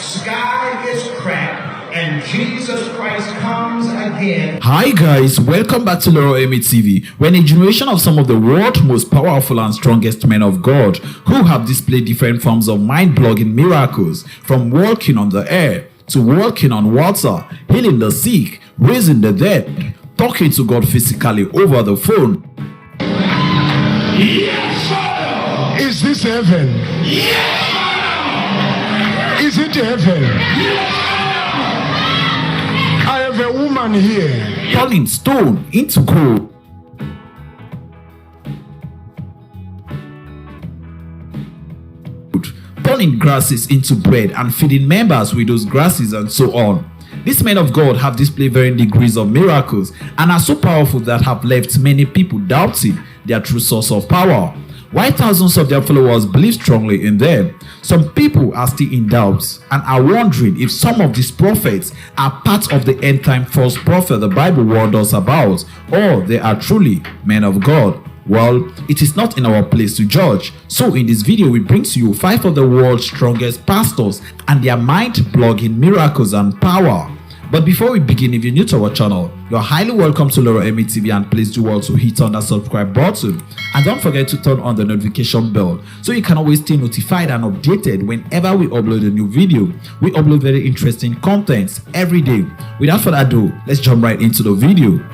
sky is cracked and Jesus Christ comes again. Hi guys, welcome back to Loro Emi TV. We're in a generation of some of the world's most powerful and strongest men of God who have displayed different forms of mind-blogging miracles, from walking on the air to walking on water, healing the sick, raising the dead, talking to God physically over the phone. Yes, Father! Is this heaven? Yes, Father! Is it heaven? Yes, I have a woman here. Turning stone into gold. Turning grasses into bread and feeding members with those grasses and so on. These men of God have displayed varying degrees of miracles and are so powerful that have left many people doubting their true source of power, while thousands of their followers believe strongly in them. Some people are still in doubt and are wondering if some of these prophets are part of the end time false prophet the Bible warned us about, or they are truly men of God. Well, it is not in our place to judge. So in this video, we bring to you 5 of the world's strongest pastors and their mind-blogging miracles and power. But before we begin, if you're new to our channel, you're highly welcome to Loro Emi TV, and please do also hit on that subscribe button. And don't forget to turn on the notification bell so you can always stay notified and updated whenever we upload a new video. We upload very interesting content every day. Without further ado, let's jump right into the video.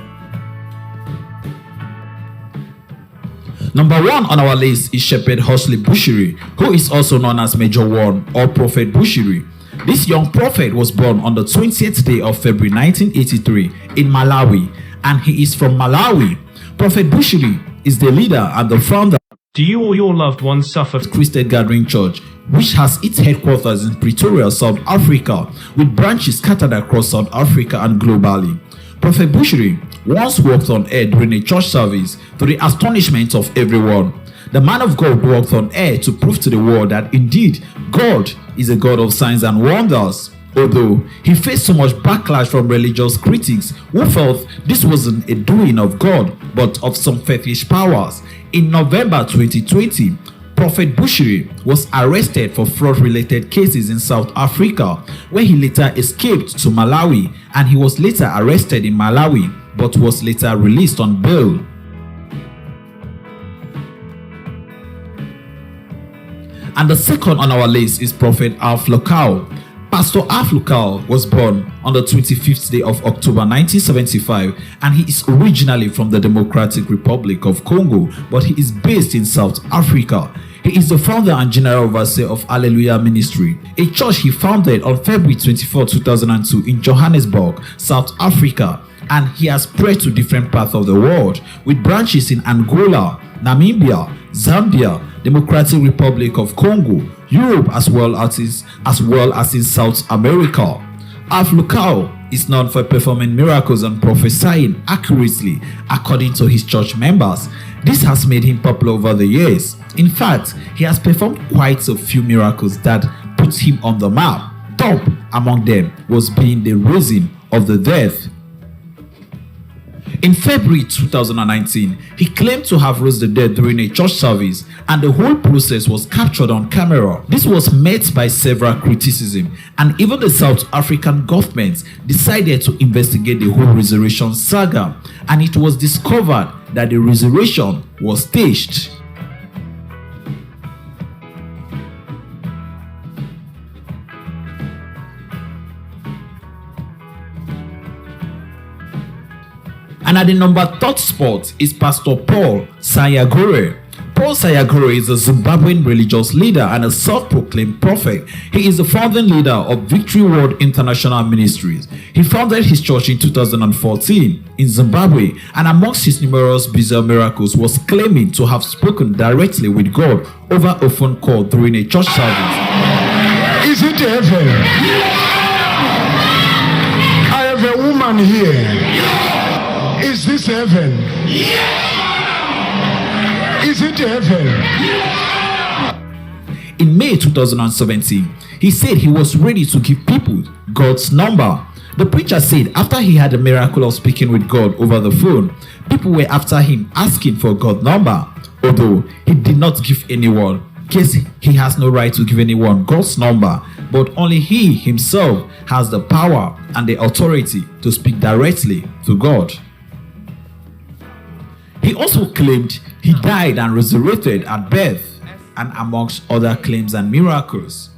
Number 1 on our list is Shepherd Huxley Bushiri, who is also known as Major 1 or Prophet Bushiri. This young prophet was born on the 20th day of February 1983 in Malawi, and he is from Malawi. Prophet Bushiri is the leader and the founder of Do you or your loved ones suffer Christian Gathering Church, which has its headquarters in Pretoria, South Africa, with branches scattered across South Africa and globally. Prophet Bushiri once walked on air during a church service, to the astonishment of everyone. The man of God walked on air to prove to the world that indeed God is a God of signs and wonders. Although he faced so much backlash from religious critics who felt this wasn't a doing of God but of some fetish powers, in November 2020, Prophet Bushiri was arrested for fraud-related cases in South Africa, where he later escaped to Malawi, and he was later arrested in Malawi but was later released on bail. And the second on our list is Prophet Alf Lukau. Pastor Alf Lukau was born on the 25th day of October 1975, and he is originally from the Democratic Republic of Congo, but he is based in South Africa. He is the founder and general overseer of Hallelujah Ministry, a church he founded on February 24, 2002 in Johannesburg, South Africa, and he has spread to different parts of the world with branches in Angola, Namibia, Zambia, Democratic Republic of Congo, Europe, as well as in South America. Alf Lukau is known for performing miracles and prophesying accurately according to his church members. This has made him popular over the years. In fact, he has performed quite a few miracles that put him on the map. Top among them was being the raising of the dead. In February 2019, he claimed to have raised the dead during a church service, and the whole process was captured on camera. This was met by several criticism, and even the South African government decided to investigate the whole resurrection saga, and it was discovered that the resurrection was staged. And at the number 3rd spot is Pastor Paul Sayagore. Paul Sayagore is a Zimbabwean religious leader and a self-proclaimed prophet. He is the founding leader of Victory World International Ministries. He founded his church in 2014 in Zimbabwe, and amongst his numerous bizarre miracles was claiming to have spoken directly with God over a phone call during a church service. Is it heaven? I have a woman here. Is this heaven? Is it heaven? In May 2017, he said he was ready to give people God's number. The preacher said after he had a miracle of speaking with God over the phone, people were after him asking for God's number, although he did not give anyone, in case he has no right to give anyone God's number. but only he himself has the power and the authority to speak directly to God. He also claimed he died and resurrected at birth, and amongst other claims and miracles.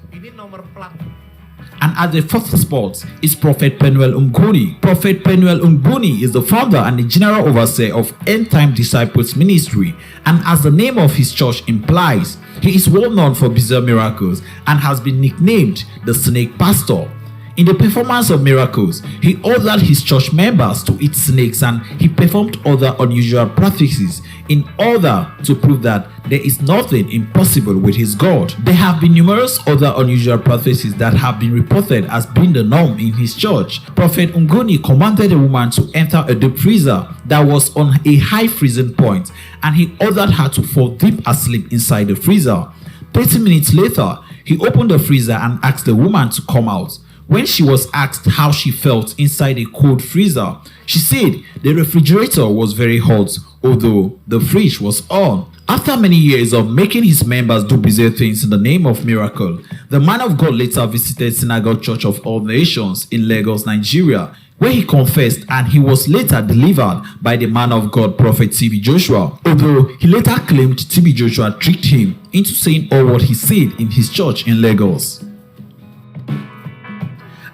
And at the fourth spot is Prophet Penuel Umgoni. Prophet Penuel Umgoni is the founder and the general overseer of End Time Disciples Ministry, and as the name of his church implies, he is well known for bizarre miracles and has been nicknamed the Snake Pastor. In the performance of miracles, he ordered his church members to eat snakes, and he performed other unusual practices in order to prove that there is nothing impossible with his God. There have been numerous other unusual practices that have been reported as being the norm in his church. Prophet Umgoni commanded a woman to enter a deep freezer that was on a high freezing point, and he ordered her to fall deep asleep inside the freezer. 30 minutes later, he opened the freezer and asked the woman to come out. When she was asked how she felt inside a cold freezer, she said the refrigerator was very hot, although the fridge was on. After many years of making his members do bizarre things in the name of miracle, the man of God later visited Synagogue Church of All Nations in Lagos, Nigeria, where he confessed, and he was later delivered by the man of God, Prophet T.B. Joshua, although he later claimed T.B. Joshua tricked him into saying all what he said in his church in Lagos.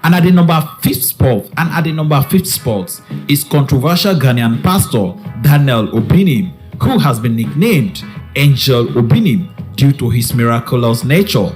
And at the number fifth spot is controversial Ghanaian pastor Daniel Obinim, who has been nicknamed Angel Obinim due to his miraculous nature.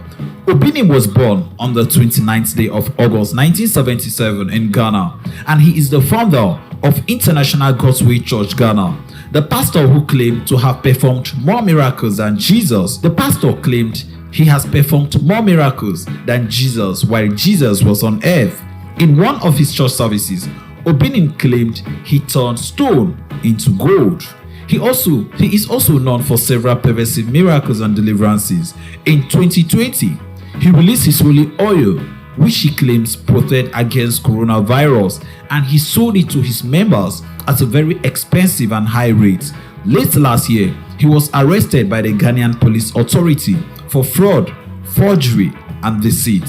Obinim was born on the 29th day of August 1977 in Ghana, and he is the founder of International God's Way Church Ghana. The pastor who claimed to have performed more miracles than Jesus. The pastor claimed he has performed more miracles than Jesus while Jesus was on earth. In one of his church services, Obinim claimed he turned stone into gold. He is also known for several pervasive miracles and deliverances. In 2020, he released his holy oil, which he claims protected against coronavirus, and he sold it to his members at a very expensive and high rate. Late last year, he was arrested by the Ghanaian Police Authority for fraud, forgery, and deceit.